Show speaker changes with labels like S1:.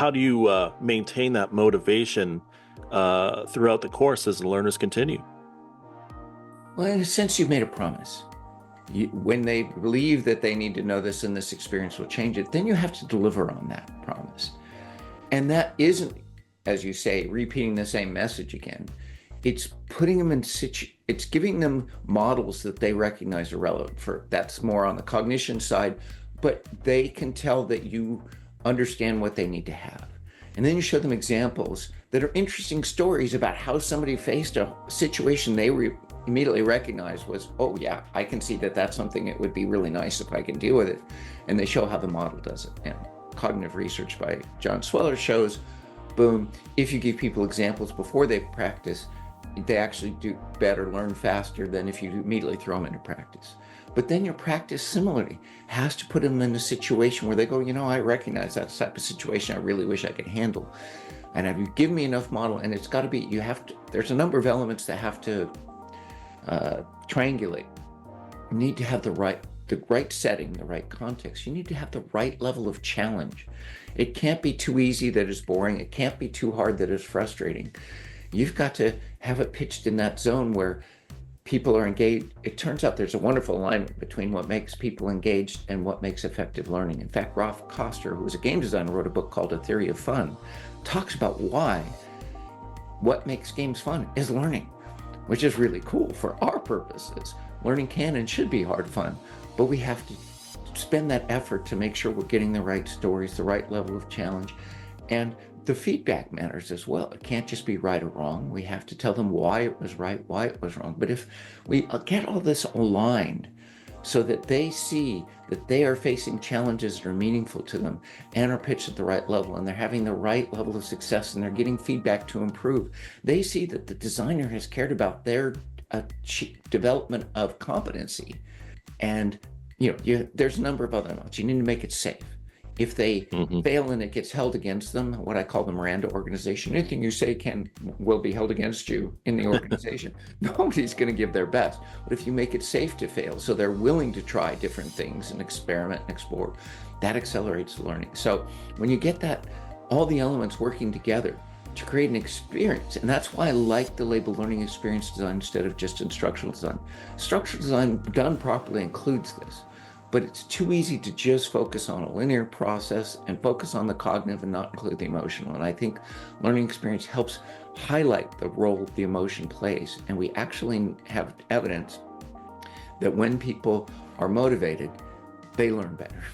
S1: how do you maintain that motivation throughout the course as the learners continue?
S2: Well, in a sense, you've made a promise. When they believe that they need to know this and this experience will change it, then you have to deliver on that promise. And that isn't, as you say, repeating the same message again. It's putting them in it's giving them models that they recognize are relevant for. That's more on the cognition side, but they can tell that you understand what they need to have. And then you show them examples that are interesting stories about how somebody faced a situation they immediately recognized was, oh yeah, I can see that that's something that would be really nice if I can deal with it. And they show how the model does it. And cognitive research by John Sweller shows, boom, if you give people examples before they practice, they actually do better, learn faster than if you immediately throw them into practice. But then your practice similarly has to put them in a situation where they go, I recognize that type of situation I really wish I could handle. And have you given me enough model? And it's got to be, there's a number of elements that have to triangulate. You need to have the right setting, the right context. You need to have the right level of challenge. It can't be too easy that it's boring. It can't be too hard that it's frustrating. You've got to have it pitched in that zone where people are engaged. It turns out there's a wonderful alignment between what makes people engaged and what makes effective learning. In fact, Rolf Koster, who was a game designer, wrote a book called A Theory of Fun, talks about why what makes games fun is learning, which is really cool for our purposes. Learning can and should be hard fun, but we have to spend that effort to make sure we're getting the right stories, the right level of challenge, and the feedback matters as well. It can't just be right or wrong. We have to tell them why it was right, why it was wrong. But if we get all this aligned so that they see that they are facing challenges that are meaningful to them and are pitched at the right level and they're having the right level of success and they're getting feedback to improve, they see that the designer has cared about their development of competency. And there's a number of other elements. You need to make it safe. If they fail and it gets held against them, what I call the Miranda organization, anything you say will be held against you in the organization. Nobody's going to give their best. But if you make it safe to fail, so they're willing to try different things and experiment and explore, that accelerates learning. So when you get all the elements working together to create an experience, and that's why I like the label learning experience design instead of just instructional design. Structural design done properly includes this. But it's too easy to just focus on a linear process and focus on the cognitive and not include the emotional. And I think learning experience helps highlight the role the emotion plays. And we actually have evidence that when people are motivated, they learn better.